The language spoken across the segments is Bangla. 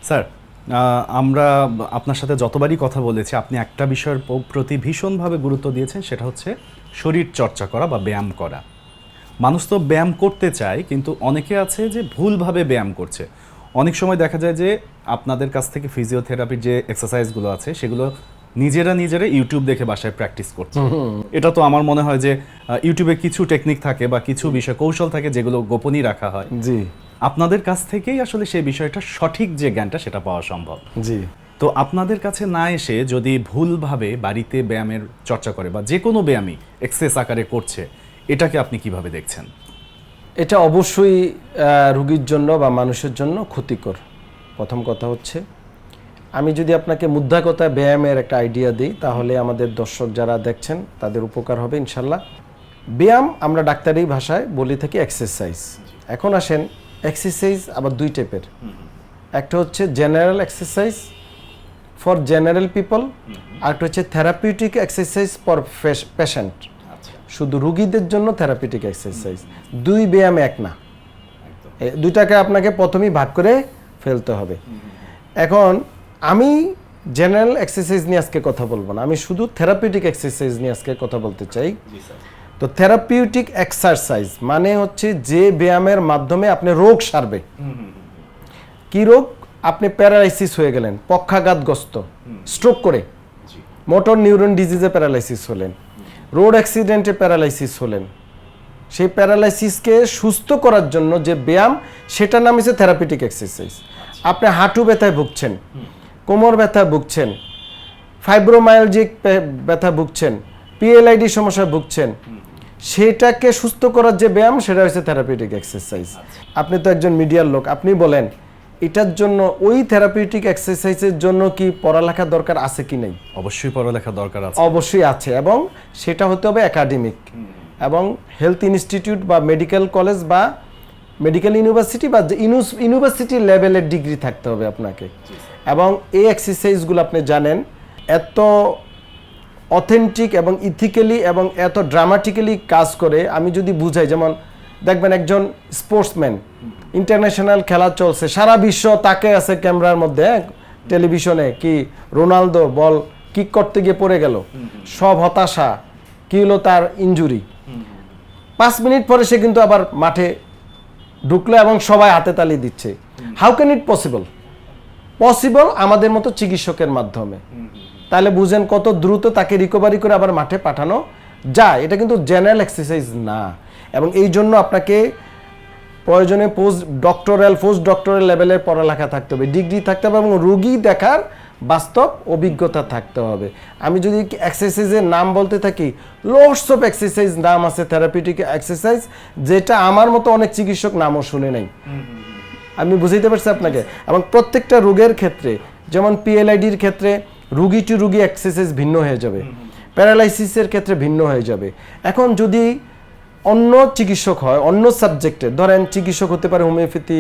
স্যার, আমরা আপনার সাথে যতবারই কথা বলেছি আপনি একটা বিষয়ের প্রতি ভীষণভাবে গুরুত্ব দিয়েছেন, সেটা হচ্ছে শরীর চর্চা করা বা ব্যায়াম করা। মানুষ তো ব্যায়াম করতে চায়, কিন্তু অনেকে আছে যে ভুলভাবে ব্যায়াম করছে। অনেক সময় দেখা যায় যে আপনাদের কাছ থেকে ফিজিওথেরাপির যে এক্সারসাইজগুলো আছে সেগুলো নিজেরা ইউটিউব দেখে বাসায় প্র্যাকটিস করছে। এটা তো আমার মনে হয় যে ইউটিউবে কিছু টেকনিক থাকে বা কিছু বিষয় কৌশল থাকে যেগুলো গোপনই রাখা হয়। জি, আপনাদের কাছ থেকেই আসলে সেই বিষয়টা সঠিক যে জ্ঞানটা সেটা পাওয়া সম্ভব। জি। তো আপনাদের কাছে না এসে যদি ভুলভাবে বাড়িতে ব্যায়ামের চর্চা করে বা যে কোনো ব্যায়ামই এক্সেস আকারে করছে, এটাকে আপনি কিভাবে দেখছেন? এটা অবশ্যই রোগীর জন্য বা মানুষের জন্য ক্ষতিকর। প্রথম কথা হচ্ছে, আমি যদি আপনাকে মুদ্রা কথায় ব্যায়ামের একটা আইডিয়া দিই, তাহলে আমাদের দর্শক যারা দেখছেন তাদের উপকার হবে ইনশাল্লাহ। ব্যায়াম আমরা ডাক্তারি ভাষায় বলে থাকি এক্সারসাইজ। এখন আসেন, এক্সারসাইজ আবার দুই টাইপের। একটা হচ্ছে general exercise for general people, আর একটা হচ্ছে থেরাপিউটিক এক্সারসাইজ ফর পেশেন্ট। শুধু রুগীদের জন্য থেরাপিউটিক এক্সারসাইজ। দুই ব্যায়াম এক না, দুইটাকে আপনাকে প্রথমেই ভাগ করে ফেলতে হবে। এখন আমি জেনারেল এক্সারসাইজ নিয়ে আজকে কথা বলবো না, আমি শুধু থেরাপিউটিক এক্সারসাইজ নিয়ে আজকে কথা বলতে চাই। তো থেরাপিউটিক এক্সারসাইজ মানে হচ্ছে যে ব্যায়ামের মাধ্যমে আপনি রোগ সারবে। কি রোগ? আপনি প্যারালাইসিস হয়ে গেলেন, পক্ষাঘাতগ্রস্ত, স্ট্রোক করে, মোটর নিউরন ডিজিজে প্যারালাইসিস হলেন, রোড অ্যাক্সিডেন্টে প্যারালাইসিস হলেন, সেই প্যারালাইসিসকে সুস্থ করার জন্য যে ব্যায়াম, সেটার নাম হচ্ছে থেরাপিউটিক এক্সারসাইজ। আপনি হাঁটু ব্যথায় ভুগছেন, কোমর ব্যথা ভুগছেন, ফাইব্রোমায়ালজিক ব্যথা ভুগছেন, পিএলআইডি সমস্যায় ভুগছেন, সেটাকে সুস্থ করার যে ব্যায়াম, সেটা হচ্ছে থেরাপিউটিক এক্সারসাইজ। আপনি তো একজন মিডিয়ার লোক, আপনি বলেন এটার জন্য, ওই থেরাপিউটিক এক্সারসাইজের জন্য কি পড়ালেখা দরকার আছে কি নেই? অবশ্যই পড়ালেখা দরকার আছে। অবশ্যই আছে, এবং সেটা হতে হবে একাডেমিক, এবং হেলথ ইনস্টিটিউট বা মেডিকেল কলেজ বা মেডিকেল ইউনিভার্সিটি বা ইউনিভার্সিটি লেভেলের ডিগ্রি থাকতে হবে আপনাকে। এবং এই এক্সারসাইজগুলো আপনি জানেন এত অথেন্টিক এবং ইথিক্যালি এবং এত ড্রামাটিক্যালি কাজ করে। আমি যদি বুঝাই, যেমন দেখবেন একজন স্পোর্টসম্যান, ইন্টারন্যাশনাল খেলা চলছে, সারা বিশ্ব তাকে আছে ক্যামেরার মধ্যে, টেলিভিশনে, কি রোনালদো বল কিক করতে গিয়ে পড়ে গেল, সব হতাশা, কি হলো তার ইনজুরি, 5 মিনিট পরে সে কিন্তু আবার মাঠে ঢুকলো এবং সবাই হাতে তালি দিচ্ছে। How can it possible? Possible আমাদের মতো চিকিৎসকের মাধ্যমে। তাহলে বুঝেন কত দ্রুত তাকে রিকভারি করে আবার মাঠে পাঠানো যায়। এটা কিন্তু জেনারেল এক্সারসাইজ না, এবং এই জন্য আপনাকে প্রয়োজনে পোস্ট ডক্টরাল লেভেলের পড়ালেখা থাকতে হবে, ডিগ্রি থাকতে হবে, এবং রোগী দেখার বাস্তব অভিজ্ঞতা থাকতে হবে। আমি যদি এক্সারসাইজের নাম বলতে থাকি, লোডস অফ এক্সারসাইজ নাম আছে থেরাপিউটিক এক্সারসাইজ, যেটা আমার মতো অনেক চিকিৎসক নামও শুনে নাই। আমি বুঝাইতে পারছি আপনাকে। এবং প্রত্যেকটা রোগের ক্ষেত্রে, যেমন পিএলআইডির ক্ষেত্রে রুগী টু রুগী এক্সারসাইজ ভিন্ন হয়ে যাবে, প্যারালাইসিসের ক্ষেত্রে ভিন্ন হয়ে যাবে। এখন যদি অন্য চিকিৎসক হয়, অন্য সাবজেক্টের, ধরেন চিকিৎসক হতে পারে হোমিওপ্যাথি,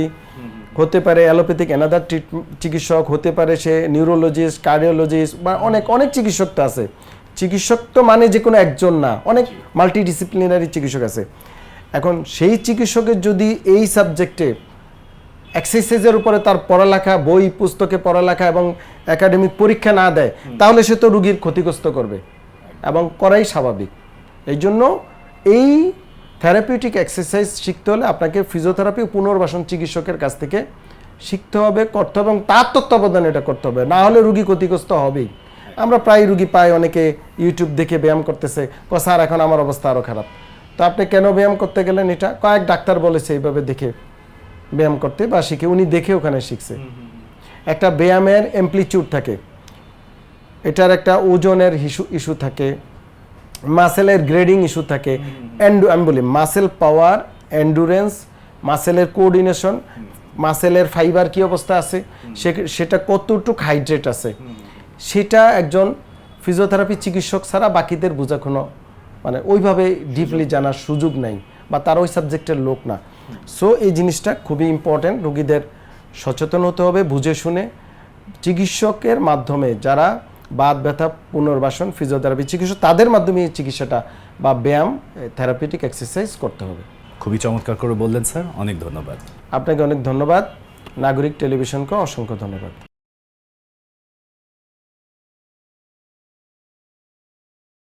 হতে পারে অ্যালোপ্যাথিক অ্যানাদার চিকিৎসক, হতে পারে সে নিউরোলজিস্ট, কার্ডিওলজিস্ট, বা অনেক চিকিৎসক তো আছে। চিকিৎসক তো মানে যে কোনো একজন না, অনেক মাল্টিডিসিপ্লিনারি চিকিৎসক আছে। এখন সেই চিকিৎসকের যদি এই সাবজেক্টে এক্সারসাইজের উপরে তার পড়ালেখা, বই পুস্তকে পড়ালেখা এবং একাডেমিক পরীক্ষা না দেয়, তাহলে সে তো রুগীর ক্ষতিগ্রস্ত করবে, এবং করাই স্বাভাবিক। এই জন্য এই থেরাপিউটিক এক্সারসাইজ শিখতে হলে আপনাকে ফিজিওথেরাপি পুনর্বাসন চিকিৎসকের কাছ থেকে শিখতে হবে, করতে হবে, এবং তার তত্ত্বাবধানে এটা করতে হবে, না হলে রুগী ক্ষতিগ্রস্ত হবেই। আমরা প্রায় রুগী পাই, অনেকে ইউটিউব দেখে ব্যায়াম করতেছে, স্যার এখন আমার অবস্থা আরও খারাপ। তো আপনি কেন ব্যায়াম করতে গেলেন? এটা কয়েক ডাক্তার বলেছে এইভাবে দেখে ব্যায়াম করতে বা শিখে, উনি দেখে ওখানে শিখছে। একটা ব্যায়ামের অ্যাম্প্লিটিউড থাকে, এটার একটা ওজনের ইস্যু থাকে, মাসেলের গ্রেডিং ইস্যু থাকে, আমি বলি মাসেল পাওয়ার, এন্ডুরেন্স, মাসেলের কোঅর্ডিনেশন, মাসেলের ফাইবার কি অবস্থা আছে, সেটা কতটুকু হাইড্রেট আছে, সেটা একজন ফিজিওথেরাপি চিকিৎসক ছাড়া বাকিদের বোঝা কোনো মানে ওইভাবে ডিপলি জানার সুযোগ নাই, বা তার ওই সাবজেক্টের লোক না। সো এই জিনিসটা খুবই ইম্পর্টেন্ট, রোগীদের সচেতন হতে হবে, বুঝে শুনে চিকিৎসকের মাধ্যমে, যারা বাত ব্যথা পুনর্বাসন ফিজিওথেরাপি চিকিৎসক, তাদের মাধ্যমে এই চিকিৎসাটা বা ব্যায়াম থেরাপিউটিক এক্সারসাইজ করতে হবে। খুবই চমৎকার করে বললেন স্যার, অনেক ধন্যবাদ। আপনাকে অনেক ধন্যবাদ। নাগরিক টেলিভিশনকে অসংখ্য ধন্যবাদ।